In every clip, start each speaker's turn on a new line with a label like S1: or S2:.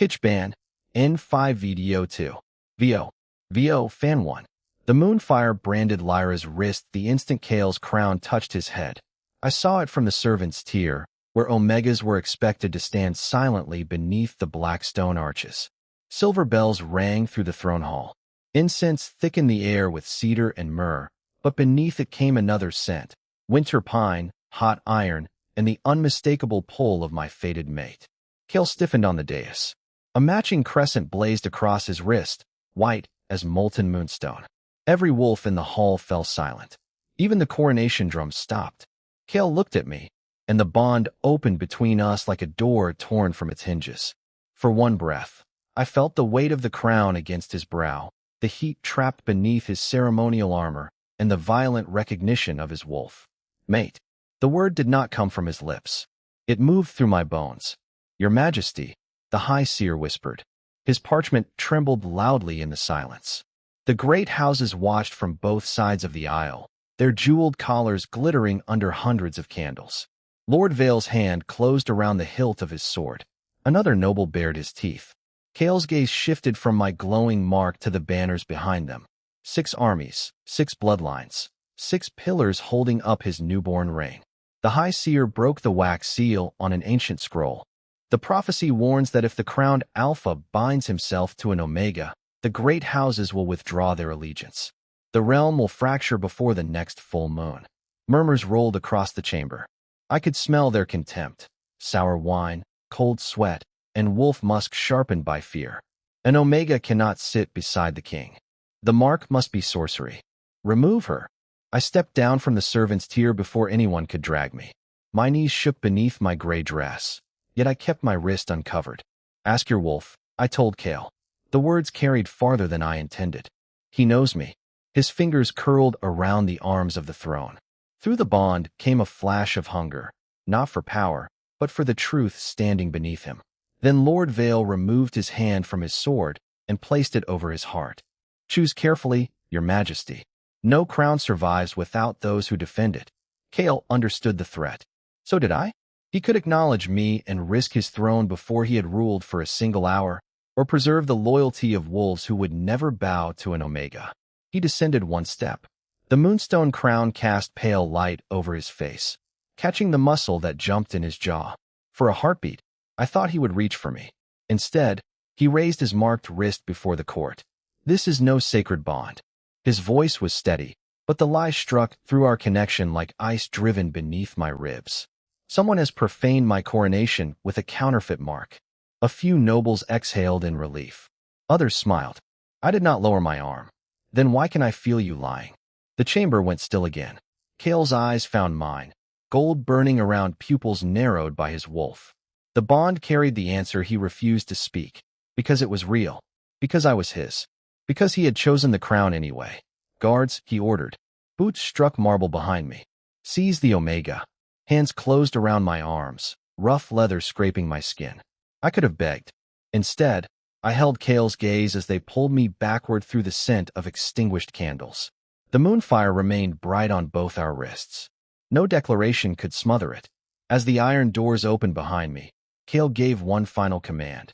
S1: Kitch Ban, N5 VDO 2. VO Fan 1. The moonfire branded Lyra's wrist the instant Kale's crown touched his head. I saw it from the servants' tier, where Omegas were expected to stand silently beneath the black stone arches. Silver bells rang through the throne hall. Incense thickened the air with cedar and myrrh, but beneath it came another scent, winter pine, hot iron, and the unmistakable pull of my fated mate. Kale stiffened on the dais. A matching crescent blazed across his wrist, white as molten moonstone. Every wolf in the hall fell silent. Even the coronation drums stopped. Kale looked at me, and the bond opened between us like a door torn from its hinges. For one breath, I felt the weight of the crown against his brow, the heat trapped beneath his ceremonial armor, and the violent recognition of his wolf. Mate. The word did not come from his lips. It moved through my bones. Your Majesty, the High Seer whispered. His parchment trembled loudly in the silence. The great houses watched from both sides of the aisle, their jeweled collars glittering under hundreds of candles. Lord Vale's hand closed around the hilt of his sword. Another noble bared his teeth. Kale's gaze shifted from my glowing mark to the banners behind them. 6 armies, 6 bloodlines, 6 pillars holding up his newborn reign. The High Seer broke the wax seal on an ancient scroll. The prophecy warns that if the crowned Alpha binds himself to an Omega, the great houses will withdraw their allegiance. The realm will fracture before the next full moon. Murmurs rolled across the chamber. I could smell their contempt, sour wine, cold sweat, and wolf musk sharpened by fear. An Omega cannot sit beside the king. The mark must be sorcery. Remove her. I stepped down from the servants' tier before anyone could drag me. My knees shook beneath my gray dress, yet I kept my wrist uncovered. Ask your wolf, I told Kale. The words carried farther than I intended. He knows me. His fingers curled around the arms of the throne. Through the bond came a flash of hunger, not for power, but for the truth standing beneath him. Then Lord Vale removed his hand from his sword and placed it over his heart. Choose carefully, Your Majesty. No crown survives without those who defend it. Kale understood the threat. So did I. He could acknowledge me and risk his throne before he had ruled for a single hour, or preserve the loyalty of wolves who would never bow to an Omega. He descended one step. The moonstone crown cast pale light over his face, catching the muscle that jumped in his jaw. For a heartbeat, I thought he would reach for me. Instead, he raised his marked wrist before the court. This is no sacred bond. His voice was steady, but the lie struck through our connection like ice driven beneath my ribs. Someone has profaned my coronation with a counterfeit mark. A few nobles exhaled in relief. Others smiled. I did not lower my arm. Then why can I feel you lying? The chamber went still again. Kale's eyes found mine, gold burning around pupils narrowed by his wolf. The bond carried the answer he refused to speak, because it was real, because I was his, because he had chosen the crown anyway. Guards, he ordered. Boots struck marble behind me. Seize the Omega. Hands closed around my arms, rough leather scraping my skin. I could have begged. Instead, I held Kale's gaze as they pulled me backward through the scent of extinguished candles. The moonfire remained bright on both our wrists. No declaration could smother it. As the iron doors opened behind me, Kale gave one final command.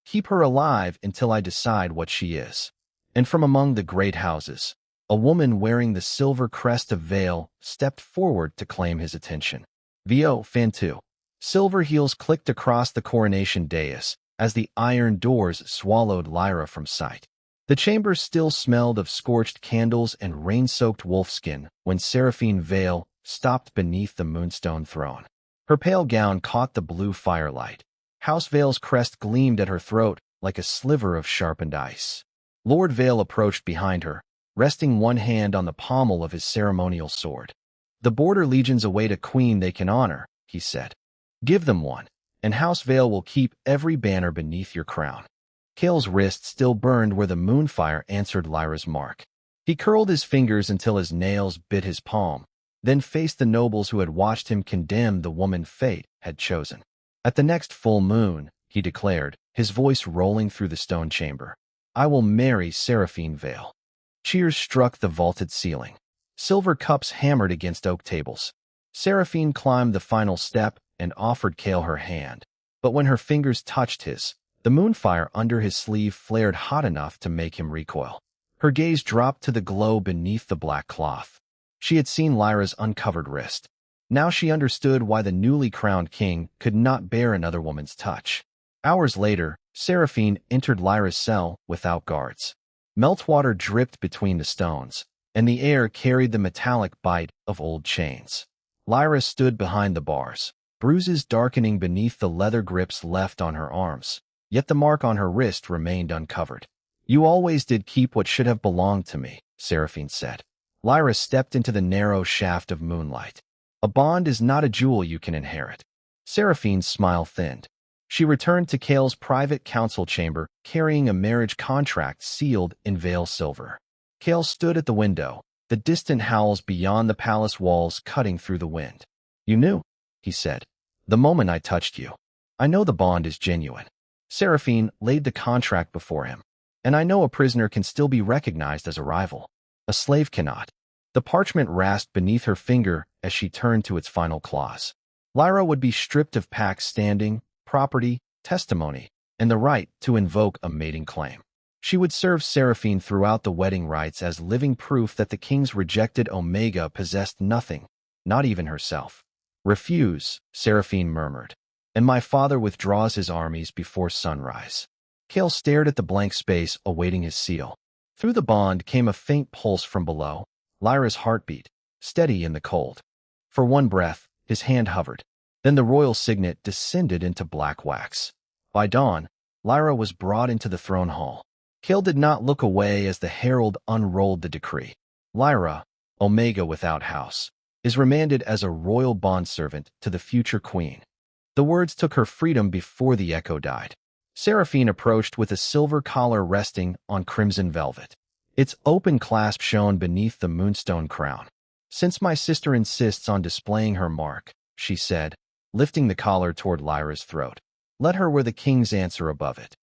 S1: Keep her alive until I decide what she is. And from among the great houses, a woman wearing the silver crest of Vale stepped forward to claim his attention. VO Fan 2. Silver heels clicked across the coronation dais as the iron doors swallowed Lyra from sight. The chamber still smelled of scorched candles and rain-soaked wolfskin when Seraphine Vale stopped beneath the moonstone throne. Her pale gown caught the blue firelight. House Vale's crest gleamed at her throat like a sliver of sharpened ice. Lord Vale approached behind her, resting one hand on the pommel of his ceremonial sword. The border legions await a queen they can honor, he said. Give them one, and House Vale will keep every banner beneath your crown. Kale's wrist still burned where the moonfire answered Lyra's mark. He curled his fingers until his nails bit his palm, then faced the nobles who had watched him condemn the woman fate had chosen. At the next full moon, he declared, his voice rolling through the stone chamber, I will marry Seraphine Vale. Cheers struck the vaulted ceiling. Silver cups hammered against oak tables. Seraphine climbed the final step and offered Kale her hand, but when her fingers touched his, The moonfire under his sleeve flared hot enough to make him recoil. Her gaze dropped to the glow beneath the black cloth. She had seen Lyra's uncovered wrist. Now she understood why the newly crowned king could not bear another woman's touch. Hours later, Seraphine entered Lyra's cell without guards. Meltwater dripped between the stones, and the air carried the metallic bite of old chains. Lyra stood behind the bars, bruises darkening beneath the leather grips left on her arms, yet the mark on her wrist remained uncovered. "You always did keep what should have belonged to me," Seraphine said. Lyra stepped into the narrow shaft of moonlight. "A bond is not a jewel you can inherit." Seraphine's smile thinned. She returned to Kale's private council chamber, carrying a marriage contract sealed in veil silver. Kale stood at the window, the distant howls beyond the palace walls cutting through the wind. "You knew," he said, "the moment I touched you. I know the bond is genuine." Seraphine laid the contract before him. "And I know a prisoner can still be recognized as a rival. A slave cannot." The parchment rasped beneath her finger as she turned to its final clause. Lyra would be stripped of Pax standing, property, testimony, and the right to invoke a mating claim. She would serve Seraphine throughout the wedding rites as living proof that the king's rejected Omega possessed nothing, not even herself. "Refuse," Seraphine murmured, "and my father withdraws his armies before sunrise." Kale stared at the blank space awaiting his seal. Through the bond came a faint pulse from below, Lyra's heartbeat, steady in the cold. For one breath, his hand hovered. Then the royal signet descended into black wax. By dawn, Lyra was brought into the throne hall. Kale did not look away as the herald unrolled the decree. "Lyra, Omega without house, is remanded as a royal bondservant to the future queen." The words took her freedom before the echo died. Seraphine approached with a silver collar resting on crimson velvet. Its open clasp shone beneath the moonstone crown. "Since my sister insists on displaying her mark," she said, lifting the collar toward Lyra's throat, "let her wear the king's answer above it."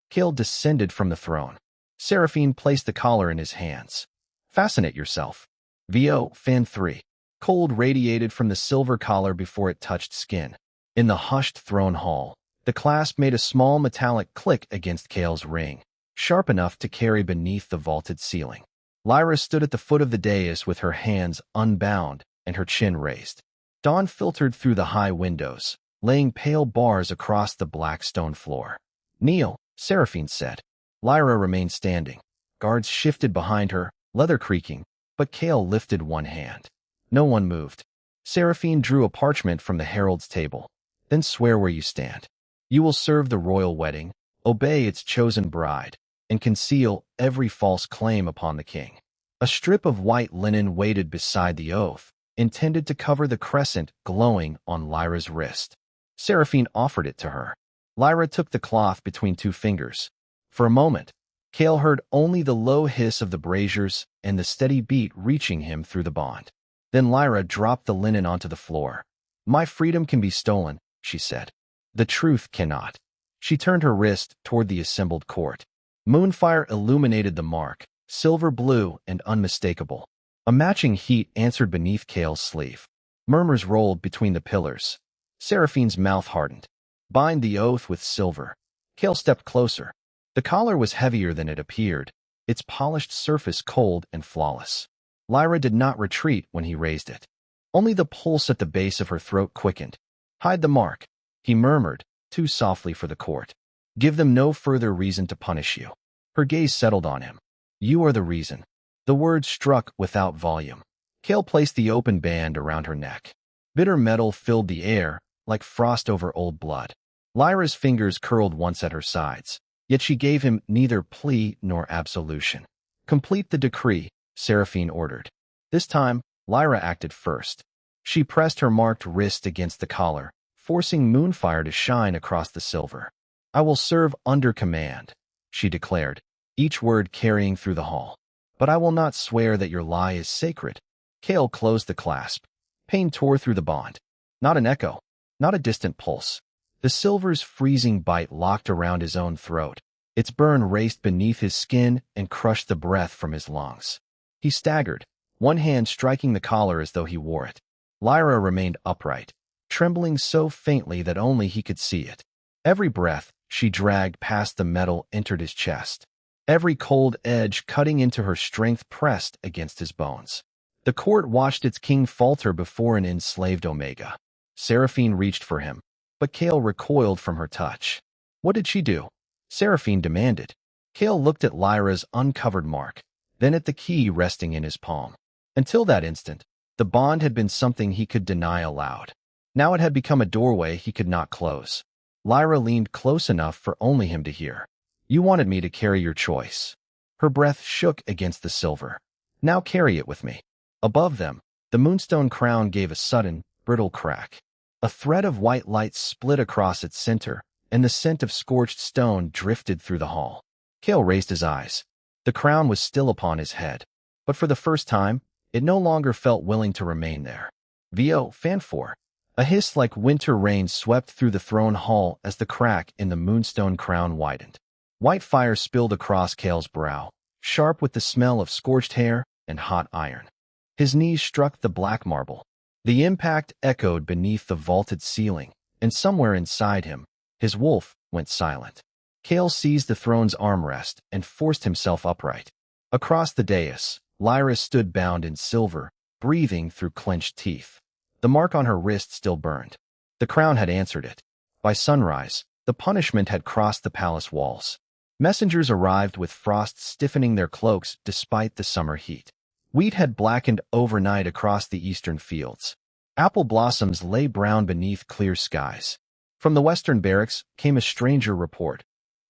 S1: Kale descended from the throne. Seraphine placed the collar in his hands. "Fasten it yourself." VO Fan 3. Cold radiated from the silver collar before it touched skin. In the hushed throne hall, the clasp made a small metallic click against Kale's ring, sharp enough to carry beneath the vaulted ceiling. Lyra stood at the foot of the dais with her hands unbound and her chin raised. Dawn filtered through the high windows, laying pale bars across the black stone floor. "Kneel," Seraphine said. Lyra remained standing. Guards shifted behind her, leather creaking, but Kale lifted one hand. No one moved. Seraphine drew a parchment from the herald's table. "Then swear where you stand. You will serve the royal wedding, obey its chosen bride, and conceal every false claim upon the king." A strip of white linen waited beside the oath, intended to cover the crescent glowing on Lyra's wrist. Seraphine offered it to her. Lyra took the cloth between two fingers. For a moment, Kale heard only the low hiss of the braziers and the steady beat reaching him through the bond. Then Lyra dropped the linen onto the floor. "My freedom can be stolen," she said. "The truth cannot." She turned her wrist toward the assembled court. Moonfire illuminated the mark, silver blue and unmistakable. A matching heat answered beneath Kale's sleeve. Murmurs rolled between the pillars. Seraphine's mouth hardened. "Bind the oath with silver." Kale stepped closer. The collar was heavier than it appeared, its polished surface cold and flawless. Lyra did not retreat when he raised it. Only the pulse at the base of her throat quickened. "Hide the mark," he murmured, too softly for the court. "Give them no further reason to punish you." Her gaze settled on him. "You are the reason." The words struck without volume. Kale placed the open band around her neck. Bitter metal filled the air, like frost over old blood. Lyra's fingers curled once at her sides, yet she gave him neither plea nor absolution. "Complete the decree," Seraphine ordered. This time, Lyra acted first. She pressed her marked wrist against the collar, forcing moonfire to shine across the silver. "I will serve under command," she declared, each word carrying through the hall. "But I will not swear that your lie is sacred." Kale closed the clasp. Pain tore through the bond. Not an echo, not a distant pulse. The silver's freezing bite locked around his own throat. Its burn raced beneath his skin and crushed the breath from his lungs. He staggered, one hand striking the collar as though he wore it. Lyra remained upright, trembling so faintly that only he could see it. Every breath, she dragged past the metal entered his chest. Every cold edge cutting into her strength pressed against his bones. The court watched its king falter before an enslaved Omega. Seraphine reached for him, but Kale recoiled from her touch. What did she do? Seraphine demanded. Kale looked at Lyra's uncovered mark, then at the key resting in his palm. Until that instant, the bond had been something he could deny aloud. Now it had become a doorway he could not close. Lyra leaned close enough for only him to hear. You wanted me to carry your choice. Her breath shook against the silver. Now carry it with me. Above them, the moonstone crown gave a sudden, brittle crack. A thread of white light split across its center, and the scent of scorched stone drifted through the hall. Kale raised his eyes. The crown was still upon his head, but for the first time, it no longer felt willing to remain there. Vo, fan 4. A hiss like winter rain swept through the throne hall as the crack in the moonstone crown widened. White fire spilled across Kale's brow, sharp with the smell of scorched hair and hot iron. His knees struck the black marble. The impact echoed beneath the vaulted ceiling, and somewhere inside him, his wolf went silent. Kale seized the throne's armrest and forced himself upright. Across the dais, Lyra stood bound in silver, breathing through clenched teeth. The mark on her wrist still burned. The crown had answered it. By sunrise, the punishment had crossed the palace walls. Messengers arrived with frost stiffening their cloaks despite the summer heat. Wheat had blackened overnight across the eastern fields. Apple blossoms lay brown beneath clear skies. From the western barracks came a stranger report.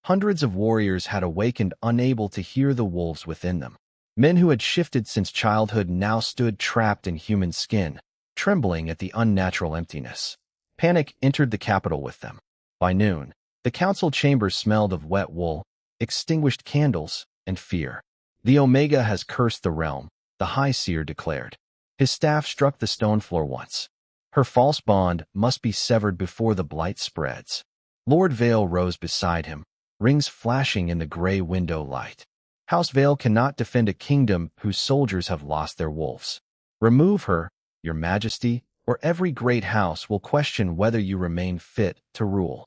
S1: Hundreds of warriors had awakened unable to hear the wolves within them. Men who had shifted since childhood now stood trapped in human skin, trembling at the unnatural emptiness. Panic entered the capital with them. By noon, the council chamber smelled of wet wool, extinguished candles, and fear. The Omega has cursed the realm, the High Seer declared. His staff struck the stone floor once. Her false bond must be severed before the blight spreads. Lord Vale rose beside him, rings flashing in the gray window light. House Vale cannot defend a kingdom whose soldiers have lost their wolves. Remove her, your majesty, or every great house will question whether you remain fit to rule.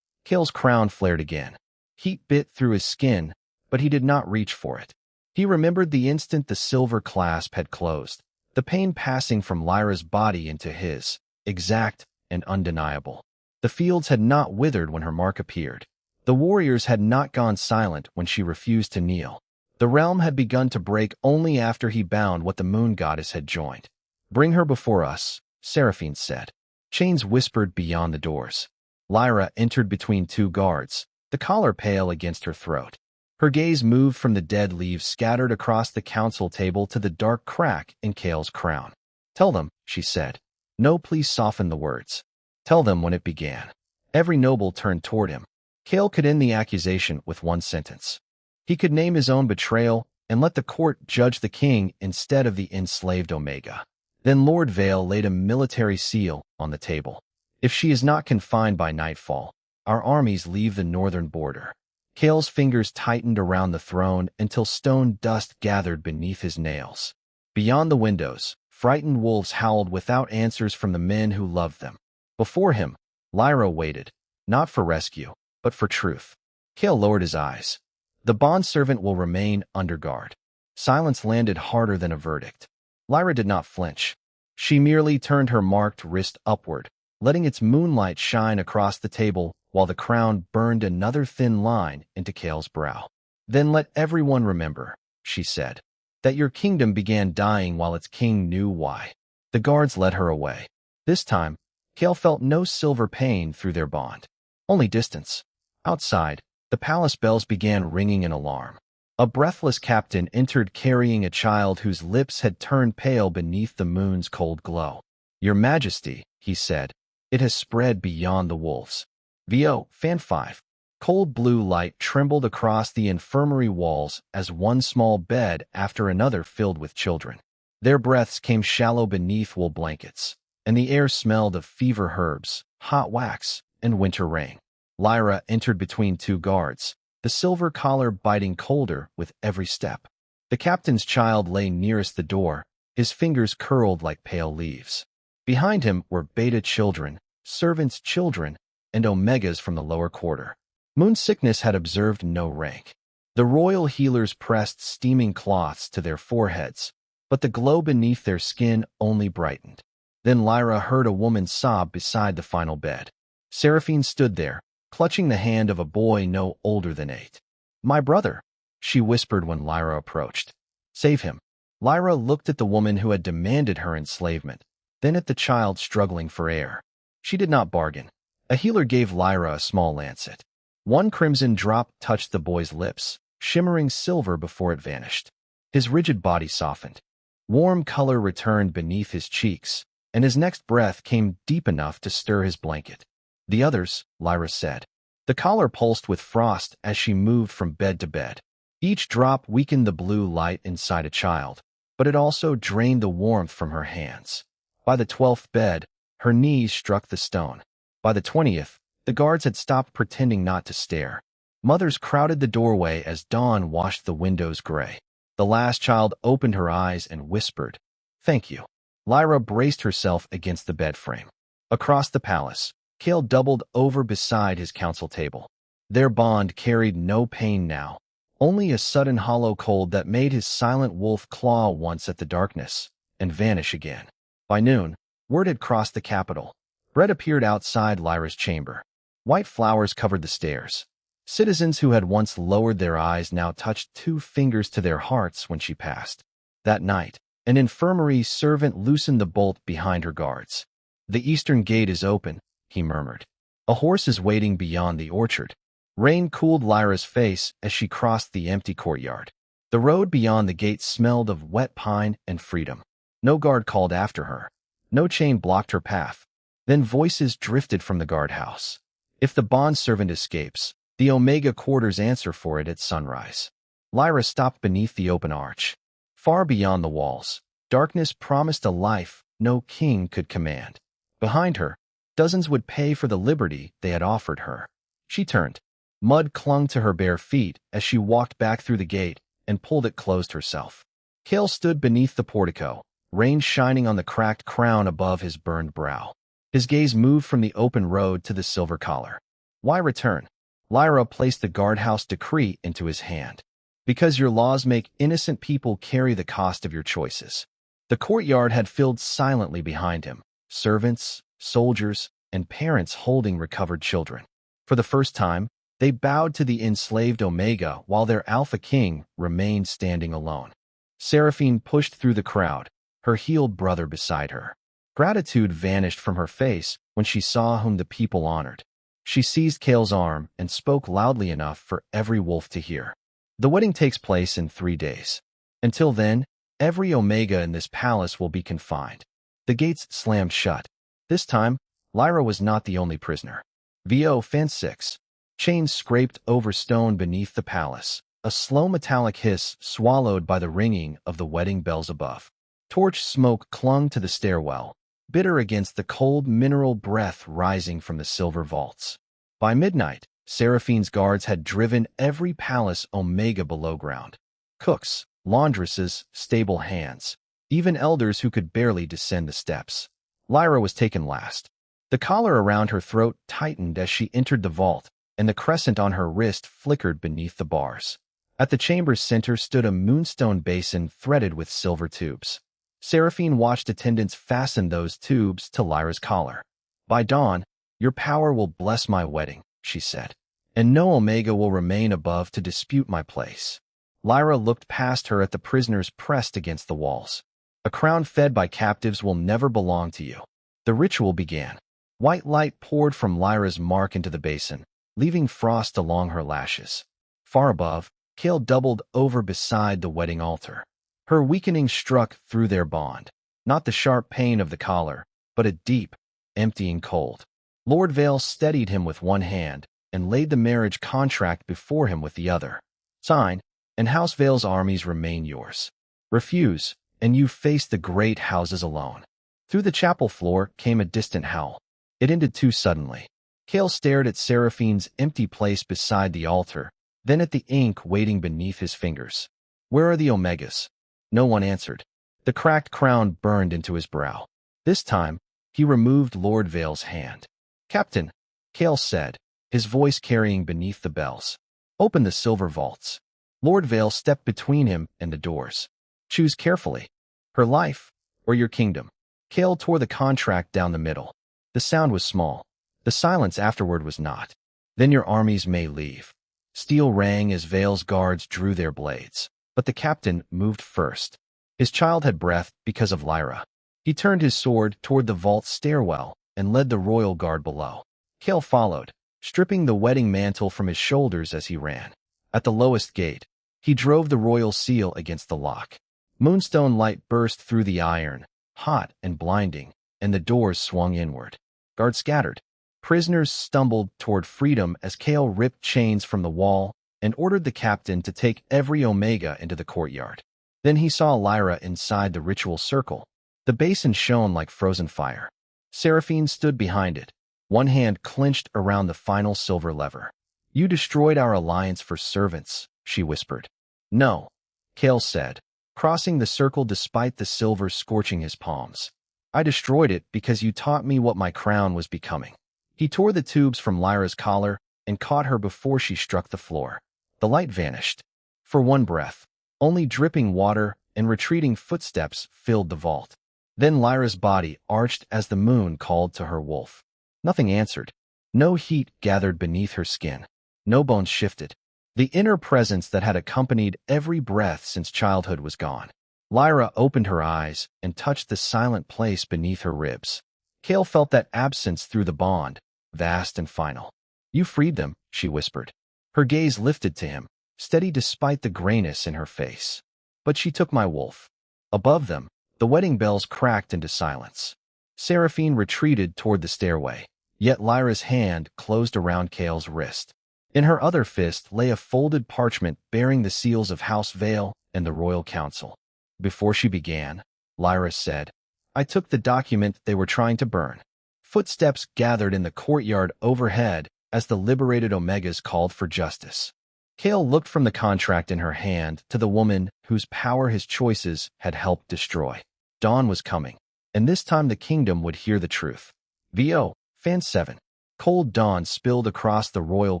S1: Kale's crown flared again. Heat bit through his skin, but he did not reach for it. He remembered the instant the silver clasp had closed, the pain passing from Lyra's body into his, exact and undeniable. The fields had not withered when her mark appeared. The warriors had not gone silent when she refused to kneel. The realm had begun to break only after he bound what the moon goddess had joined. Bring her before us, Seraphine said. Chains whispered beyond the doors. Lyra entered between two guards, the collar pale against her throat. Her gaze moved from the dead leaves scattered across the council table to the dark crack in Kale's crown. Tell them, she said. No, please soften the words. Tell them when it began. Every noble turned toward him. Kale could end the accusation with one sentence. He could name his own betrayal and let the court judge the king instead of the enslaved Omega. Then Lord Vale laid a military seal on the table. If she is not confined by nightfall, our armies leave the northern border. Kale's fingers tightened around the throne until stone dust gathered beneath his nails. Beyond the windows, frightened wolves howled without answers from the men who loved them. Before him, Lyra waited, not for rescue, but for truth. Kale lowered his eyes. The bondservant will remain under guard. Silence landed harder than a verdict. Lyra did not flinch. She merely turned her marked wrist upward, letting its moonlight shine across the table while the crown burned another thin line into Kale's brow. Then let everyone remember, she said, that your kingdom began dying while its king knew why. The guards led her away. This time, Kale felt no silver pain through their bond, only distance. Outside, the palace bells began ringing in alarm. A breathless captain entered carrying a child whose lips had turned pale beneath the moon's cold glow. Your Majesty, he said, it has spread beyond the wolves. Vo, fan 5. Cold blue light trembled across the infirmary walls as one small bed after another filled with children. Their breaths came shallow beneath wool blankets, and the air smelled of fever herbs, hot wax, and winter rain. Lyra entered between two guards, the silver collar biting colder with every step. The captain's child lay nearest the door, his fingers curled like pale leaves. Behind him were beta children, servants' children, and omegas from the lower quarter. Moon sickness had observed no rank. The royal healers pressed steaming cloths to their foreheads, but the glow beneath their skin only brightened. Then Lyra heard a woman sob beside the final bed. Seraphine stood there, clutching the hand of a boy no older than 8. "My brother," she whispered when Lyra approached. "Save him." Lyra looked at the woman who had demanded her enslavement, then at the child struggling for air. She did not bargain. A healer gave Lyra a small lancet. One crimson drop touched the boy's lips, shimmering silver before it vanished. His rigid body softened. Warm color returned beneath his cheeks, and his next breath came deep enough to stir his blanket. "The others," Lyra said. The collar pulsed with frost as she moved from bed to bed. Each drop weakened the blue light inside a child, but it also drained the warmth from her hands. By the 12th bed, her knees struck the stone. By the 20th, the guards had stopped pretending not to stare. Mothers crowded the doorway as dawn washed the windows gray. The last child opened her eyes and whispered, "Thank you." Lyra braced herself against the bed frame. Across the palace, Kale doubled over beside his council table. Their bond carried no pain now, only a sudden hollow cold that made his silent wolf claw once at the darkness and vanish again. By noon, word had crossed the capital. Bread appeared outside Lyra's chamber. White flowers covered the stairs. Citizens who had once lowered their eyes now touched 2 fingers to their hearts when she passed. That night, an infirmary servant loosened the bolt behind her guards. "The eastern gate is open," he murmured. "A horse is waiting beyond the orchard." Rain cooled Lyra's face as she crossed the empty courtyard. The road beyond the gate smelled of wet pine and freedom. No guard called after her. No chain blocked her path. Then voices drifted from the guardhouse. "If the bondservant escapes, the Omega quarters answer for it at sunrise." Lyra stopped beneath the open arch. Far beyond the walls, darkness promised a life no king could command. Behind her, dozens would pay for the liberty they had offered her. She turned. Mud clung to her bare feet as she walked back through the gate and pulled it closed herself. Kale stood beneath the portico, rain shining on the cracked crown above his burned brow. His gaze moved from the open road to the silver collar. "Why return?" Lyra placed the guardhouse decree into his hand. "Because your laws make innocent people carry the cost of your choices." The courtyard had filled silently behind him, servants, soldiers, and parents holding recovered children. For the first time, they bowed to the enslaved Omega while their Alpha King remained standing alone. Seraphine pushed through the crowd, her healed brother beside her. Gratitude vanished from her face when she saw whom the people honored. She seized Kale's arm and spoke loudly enough for every wolf to hear. "The wedding takes place in 3 days. Until then, every Omega in this palace will be confined." The gates slammed shut. This time, Lyra was not the only prisoner. VO Fan 6. Chains scraped over stone beneath the palace, a slow metallic hiss swallowed by the ringing of the wedding bells above. Torch smoke clung to the stairwell, bitter against the cold mineral breath rising from the silver vaults. By midnight, Seraphine's guards had driven every palace Omega below ground. Cooks, laundresses, stable hands, even elders who could barely descend the steps. Lyra was taken last. The collar around her throat tightened as she entered the vault, and the crescent on her wrist flickered beneath the bars. At the chamber's center stood a moonstone basin threaded with silver tubes. Seraphine watched attendants fasten those tubes to Lyra's collar. "By dawn, your power will bless my wedding," she said, "and no Omega will remain above to dispute my place." Lyra looked past her at the prisoners pressed against the walls. "A crown fed by captives will never belong to you." The ritual began. White light poured from Lyra's mark into the basin, leaving frost along her lashes. Far above, Kale doubled over beside the wedding altar. Her weakening struck through their bond, not the sharp pain of the collar, but a deep, emptying cold. Lord Vale steadied him with one hand and laid the marriage contract before him with the other. "Sign, and House Vale's armies remain yours. Refuse, and you face the great houses alone." Through the chapel floor came a distant howl. It ended too suddenly. Kale stared at Seraphine's empty place beside the altar, then at the ink waiting beneath his fingers. "Where are the Omegas?" No one answered. The cracked crown burned into his brow. This time, he removed Lord Vale's hand. "Captain," Kale said, his voice carrying beneath the bells. Open the silver vaults. Lord Vale stepped between him and the doors. Choose carefully. Her life, or your kingdom. Cale tore the contract down the middle. The sound was small. The silence afterward was not. Then your armies may leave. Steel rang as Vale's guards drew their blades. But the captain moved first. His child had breath because of Lyra. He turned his sword toward the vault stairwell and led the royal guard below. Cale followed, stripping the wedding mantle from his shoulders as he ran. At the lowest gate, he drove the royal seal against the lock. Moonstone light burst through the iron, hot and blinding, and the doors swung inward. Guards scattered. Prisoners stumbled toward freedom as Cale ripped chains from the wall and ordered the captain to take every Omega into the courtyard. Then he saw Lyra inside the ritual circle. The basin shone like frozen fire. Seraphine stood behind it, one hand clenched around the final silver lever. You destroyed our alliance for servants, she whispered. No, Cale said, crossing the circle despite the silver scorching his palms. I destroyed it because you taught me what my crown was becoming. He tore the tubes from Lyra's collar and caught her before she struck the floor. The light vanished. For one breath, only dripping water and retreating footsteps filled the vault. Then Lyra's body arched as the moon called to her wolf. Nothing answered. No heat gathered beneath her skin. No bones shifted. The inner presence that had accompanied every breath since childhood was gone. Lyra opened her eyes and touched the silent place beneath her ribs. Cale felt that absence through the bond, vast and final. You freed them, she whispered. Her gaze lifted to him, steady despite the grayness in her face. But she took my wolf. Above them, the wedding bells cracked into silence. Seraphine retreated toward the stairway, yet Lyra's hand closed around Cale's wrist. In her other fist lay a folded parchment bearing the seals of House Vale and the Royal Council. Before she began, Lyra said, I took the document they were trying to burn. Footsteps gathered in the courtyard overhead as the liberated Omegas called for justice. Cale looked from the contract in her hand to the woman whose power his choices had helped destroy. Dawn was coming, and this time the kingdom would hear the truth. VO, Fan 7. Cold dawn spilled across the royal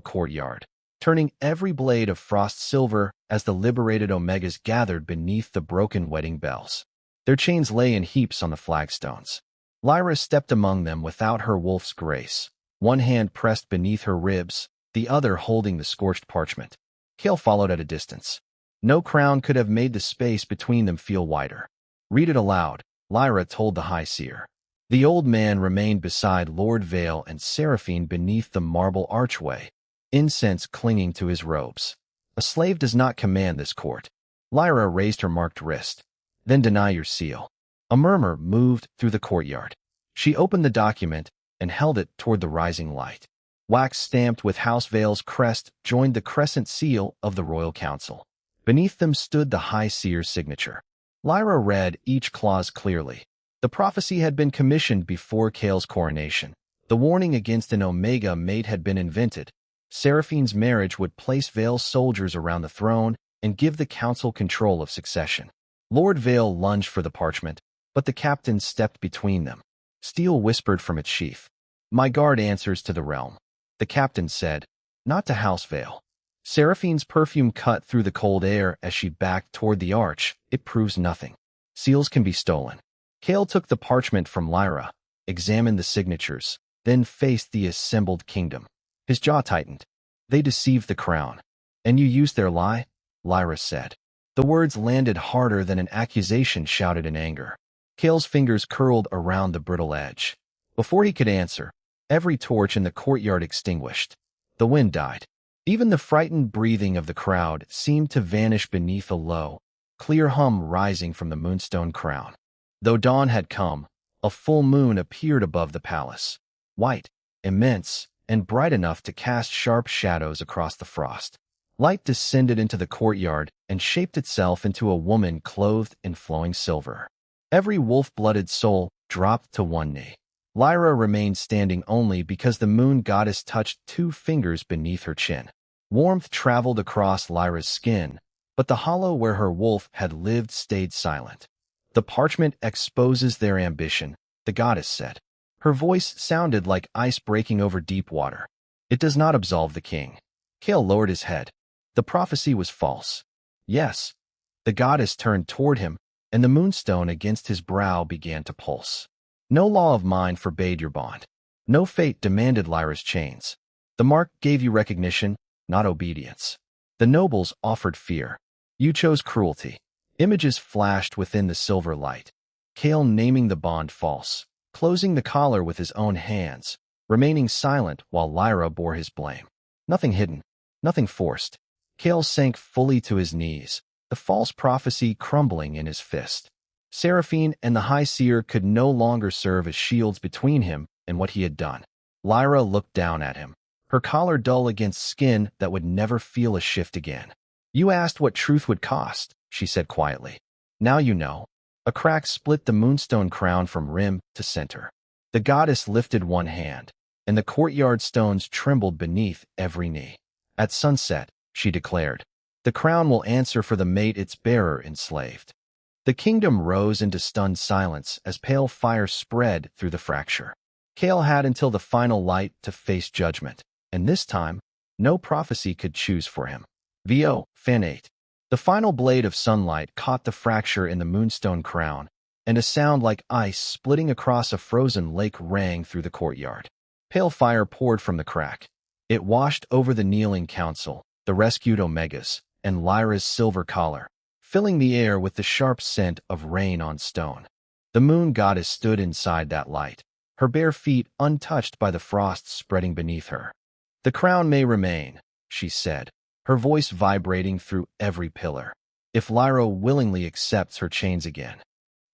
S1: courtyard, turning every blade of frost silver as the liberated Omegas gathered beneath the broken wedding bells. Their chains lay in heaps on the flagstones. Lyra stepped among them without her wolf's grace, one hand pressed beneath her ribs, the other holding the scorched parchment. Cale followed at a distance. No crown could have made the space between them feel wider. Read it aloud, Lyra told the High Seer. The old man remained beside Lord Vale and Seraphine beneath the marble archway, incense clinging to his robes. A slave does not command this court. Lyra raised her marked wrist. Then deny your seal. A murmur moved through the courtyard. She opened the document and held it toward the rising light. Wax stamped with House Vale's crest joined the crescent seal of the Royal Council. Beneath them stood the High Seer's signature. Lyra read each clause clearly. The prophecy had been commissioned before Cale's coronation. The warning against an Omega mate had been invented. Seraphine's marriage would place Vale's soldiers around the throne and give the council control of succession. Lord Vale lunged for the parchment, but the captain stepped between them. Steel whispered from its sheath. My guard answers to the realm. The captain said, not to House Vale. Seraphine's perfume cut through the cold air as she backed toward the arch. It proves nothing. Seals can be stolen. Cale took the parchment from Lyra, examined the signatures, then faced the assembled kingdom. His jaw tightened. They deceived the crown. And you used their lie? Lyra said. The words landed harder than an accusation shouted in anger. Cale's fingers curled around the brittle edge. Before he could answer, every torch in the courtyard extinguished. The wind died. Even the frightened breathing of the crowd seemed to vanish beneath a low, clear hum rising from the moonstone crown. Though dawn had come, a full moon appeared above the palace. White, immense, and bright enough to cast sharp shadows across the frost. Light descended into the courtyard and shaped itself into a woman clothed in flowing silver. Every wolf-blooded soul dropped to one knee. Lyra remained standing only because the moon goddess touched 2 fingers beneath her chin. Warmth traveled across Lyra's skin, but the hollow where her wolf had lived stayed silent. The parchment exposes their ambition, the goddess said. Her voice sounded like ice breaking over deep water. It does not absolve the king. Kale lowered his head. The prophecy was false. Yes. The goddess turned toward him, and the moonstone against his brow began to pulse. No law of mine forbade your bond. No fate demanded Lyra's chains. The mark gave you recognition, not obedience. The nobles offered fear. You chose cruelty. Images flashed within the silver light. Kale naming the bond false, closing the collar with his own hands, remaining silent while Lyra bore his blame. Nothing hidden, nothing forced. Kale sank fully to his knees, the false prophecy crumbling in his fist. Seraphine and the High Seer could no longer serve as shields between him and what he had done. Lyra looked down at him, her collar dull against skin that would never feel a shift again. You asked what truth would cost, she said quietly. Now you know. A crack split the moonstone crown from rim to center. The goddess lifted one hand, and the courtyard stones trembled beneath every knee. At sunset, she declared, the crown will answer for the mate its bearer enslaved. The kingdom rose into stunned silence as pale fire spread through the fracture. Kale had until the final light to face judgment, and this time, no prophecy could choose for him. VO, Fan 8. The final blade of sunlight caught the fracture in the moonstone crown, and a sound like ice splitting across a frozen lake rang through the courtyard. Pale fire poured from the crack. It washed over the kneeling council, the rescued Omegas, and Lyra's silver collar, filling the air with the sharp scent of rain on stone. The moon goddess stood inside that light, her bare feet untouched by the frost spreading beneath her. The crown may remain, she said, her voice vibrating through every pillar, if Lyra willingly accepts her chains again.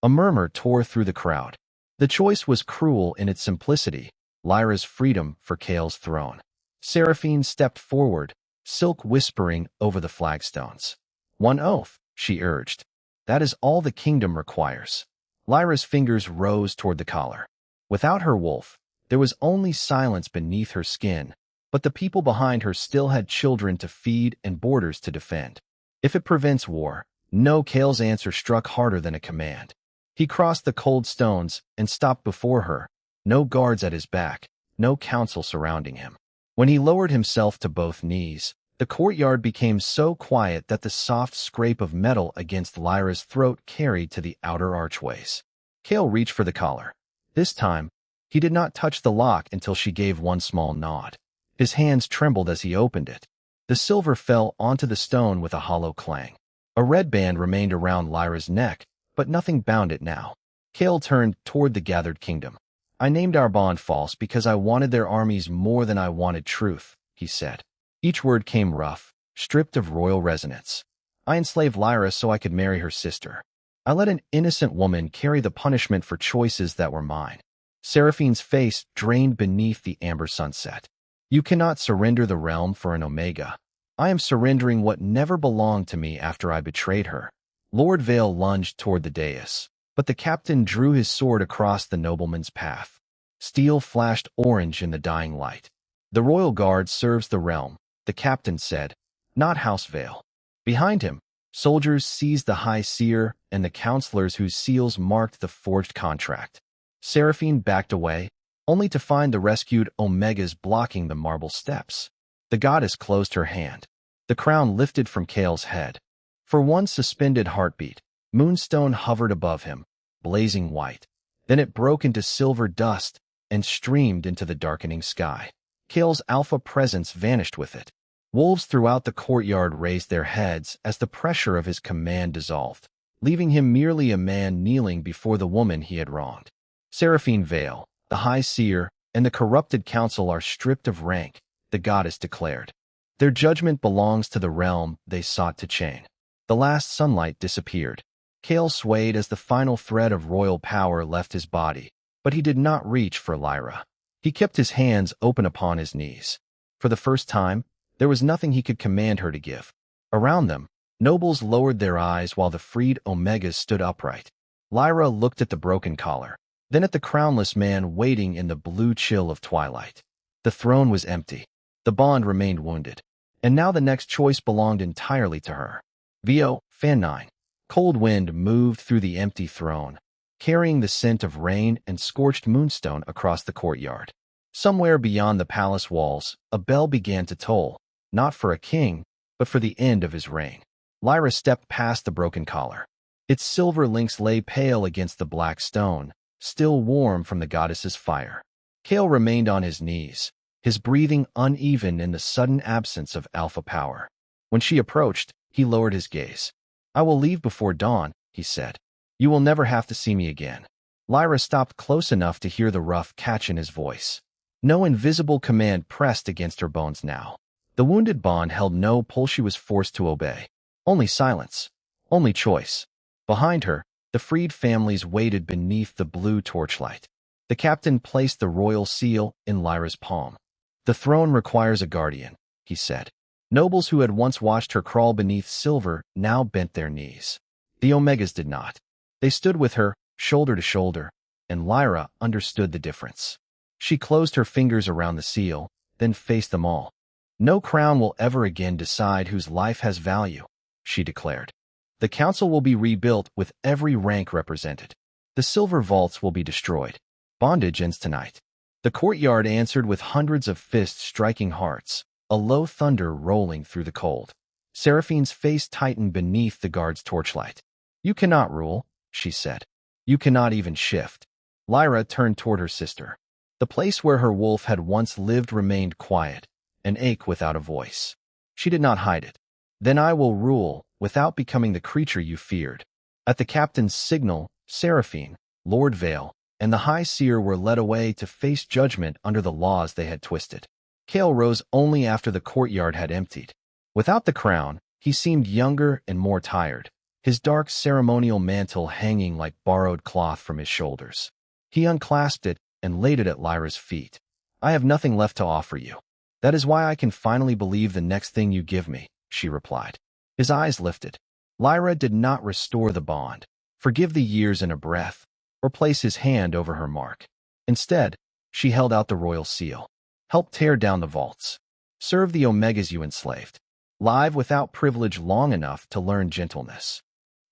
S1: A murmur tore through the crowd. The choice was cruel in its simplicity, Lyra's freedom for Kale's throne. Seraphine stepped forward, silk whispering over the flagstones. One oath, she urged. That is all the kingdom requires. Lyra's fingers rose toward the collar. Without her wolf, there was only silence beneath her skin, but the people behind her still had children to feed and borders to defend. If it prevents war, no. Kale's answer struck harder than a command. He crossed the cold stones and stopped before her, no guards at his back, no council surrounding him. When he lowered himself to both knees, the courtyard became so quiet that the soft scrape of metal against Lyra's throat carried to the outer archways. Kale reached for the collar. This time, he did not touch the lock until she gave one small nod. His hands trembled as he opened it. The silver fell onto the stone with a hollow clang. A red band remained around Lyra's neck, but nothing bound it now. Kale turned toward the gathered kingdom. I named our bond false because I wanted their armies more than I wanted truth, he said. Each word came rough, stripped of royal resonance. I enslaved Lyra so I could marry her sister. I let an innocent woman carry the punishment for choices that were mine. Seraphine's face drained beneath the amber sunset. You cannot surrender the realm for an Omega. I am surrendering what never belonged to me after I betrayed her. Lord Vale lunged toward the dais, but the captain drew his sword across the nobleman's path. Steel flashed orange in the dying light. The royal guard serves the realm, the captain said, not House Vale. Behind him, soldiers seized the High Seer and the counselors whose seals marked the forged contract. Seraphine backed away, only to find the rescued Omegas blocking the marble steps. The goddess closed her hand. The crown lifted from Kale's head. For one suspended heartbeat, Moonstone hovered above him, blazing white. Then it broke into silver dust and streamed into the darkening sky. Kale's alpha presence vanished with it. Wolves throughout the courtyard raised their heads as the pressure of his command dissolved, leaving him merely a man kneeling before the woman he had wronged. Seraphine Vale, the High Seer, and the corrupted council are stripped of rank, the goddess declared. Their judgment belongs to the realm they sought to chain. The last sunlight disappeared. Kale swayed as the final thread of royal power left his body, but he did not reach for Lyra. He kept his hands open upon his knees. For the first time, there was nothing he could command her to give. Around them, nobles lowered their eyes while the freed Omegas stood upright. Lyra looked at the broken collar, then at the crownless man waiting in the blue chill of twilight. The throne was empty. The bond remained wounded. And now the next choice belonged entirely to her. VO, Fan 9. Cold wind moved through the empty throne, carrying the scent of rain and scorched moonstone across the courtyard. Somewhere beyond the palace walls, a bell began to toll, not for a king, but for the end of his reign. Lyra stepped past the broken collar. Its silver links lay pale against the black stone, still warm from the goddess's fire. Kale remained on his knees, his breathing uneven in the sudden absence of alpha power. When she approached, he lowered his gaze. "I will leave before dawn," he said. "You will never have to see me again." Lyra stopped close enough to hear the rough catch in his voice. No invisible command pressed against her bones now. The wounded bond held no pull. She was forced to obey. Only silence. Only choice. Behind her, the freed families waited beneath the blue torchlight. The captain placed the royal seal in Lyra's palm. "The throne requires a guardian," he said. Nobles who had once watched her crawl beneath silver now bent their knees. The Omegas did not. They stood with her, shoulder to shoulder, and Lyra understood the difference. She closed her fingers around the seal, then faced them all. "No crown will ever again decide whose life has value," she declared. "The council will be rebuilt with every rank represented. The silver vaults will be destroyed. Bondage ends tonight." The courtyard answered with hundreds of fists striking hearts, a low thunder rolling through the cold. Seraphine's face tightened beneath the guard's torchlight. "You cannot rule," she said. "You cannot even shift." Lyra turned toward her sister. The place where her wolf had once lived remained quiet, an ache without a voice. She did not hide it. "Then I will rule, without becoming the creature you feared." At the captain's signal, Seraphine, Lord Vale, and the High Seer were led away to face judgment under the laws they had twisted. Kale rose only after the courtyard had emptied. Without the crown, he seemed younger and more tired, his dark ceremonial mantle hanging like borrowed cloth from his shoulders. He unclasped it and laid it at Lyra's feet. "I have nothing left to offer you. That is why I can finally believe the next thing you give me," she replied. His eyes lifted. Lyra did not restore the bond, forgive the years in a breath, or place his hand over her mark. Instead, she held out the royal seal. "Help tear down the vaults. Serve the Omegas you enslaved. Live without privilege long enough to learn gentleness."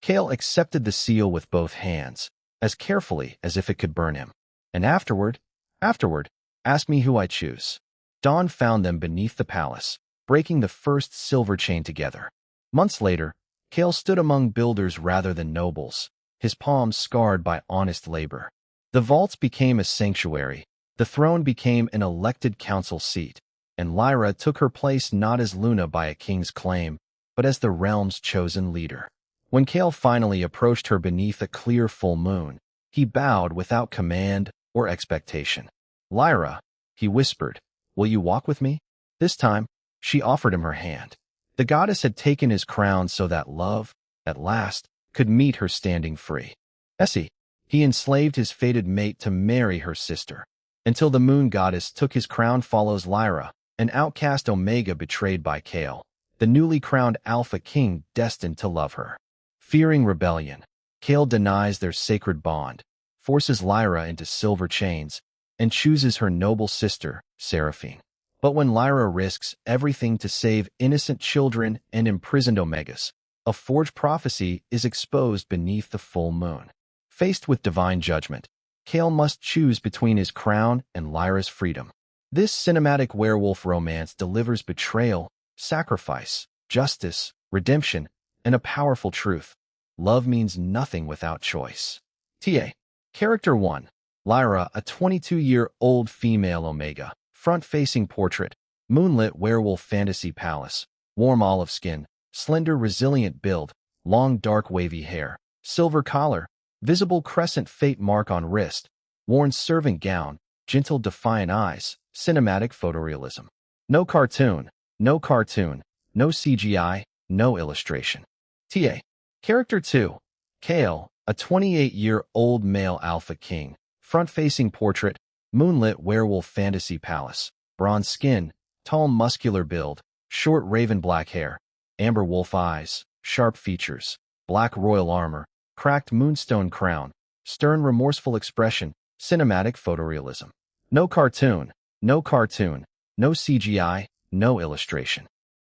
S1: Kale accepted the seal with both hands, as carefully as if it could burn him. "And afterward, ask me who I choose." Dawn found them beneath the palace, breaking the first silver chain together. Months later, Kale stood among builders rather than nobles, his palms scarred by honest labor. The vaults became a sanctuary, the throne became an elected council seat, and Lyra took her place not as Luna by a king's claim, but as the realm's chosen leader. When Kale finally approached her beneath a clear full moon, he bowed without command or expectation. "Lyra," he whispered, "will you walk with me?" This time, she offered him her hand. The goddess had taken his crown so that love, at last, could meet her standing free. Essie, he enslaved his fated mate to marry her sister. Until the moon goddess took his crown follows Lyra, an outcast Omega betrayed by Kale, the newly crowned Alpha King destined to love her. Fearing rebellion, Kale denies their sacred bond, forces Lyra into silver chains, and chooses her noble sister, Seraphine. But when Lyra risks everything to save innocent children and imprisoned Omegas, a forged prophecy is exposed beneath the full moon. Faced with divine judgment, Kale must choose between his crown and Lyra's freedom. This cinematic werewolf romance delivers betrayal, sacrifice, justice, redemption, and a powerful truth. Love means nothing without choice. TA. Character 1. Lyra, a 22-year-old female Omega. Front-facing portrait. Moonlit werewolf fantasy palace. Warm olive skin. Slender resilient build. Long dark wavy hair. Silver collar. Visible crescent fate mark on wrist. Worn servant gown. Gentle defiant eyes. Cinematic photorealism. No cartoon. No cartoon. No CGI. No illustration. TA. Character 2. Kale, a 28-year-old male alpha king. Front-facing portrait. Moonlit werewolf fantasy palace. Bronze skin. Tall muscular build. Short raven black hair. Amber wolf eyes. Sharp features. Black royal armor. Cracked moonstone crown. Stern remorseful expression. Cinematic photorealism. No cartoon. No cartoon. No CGI. No illustration.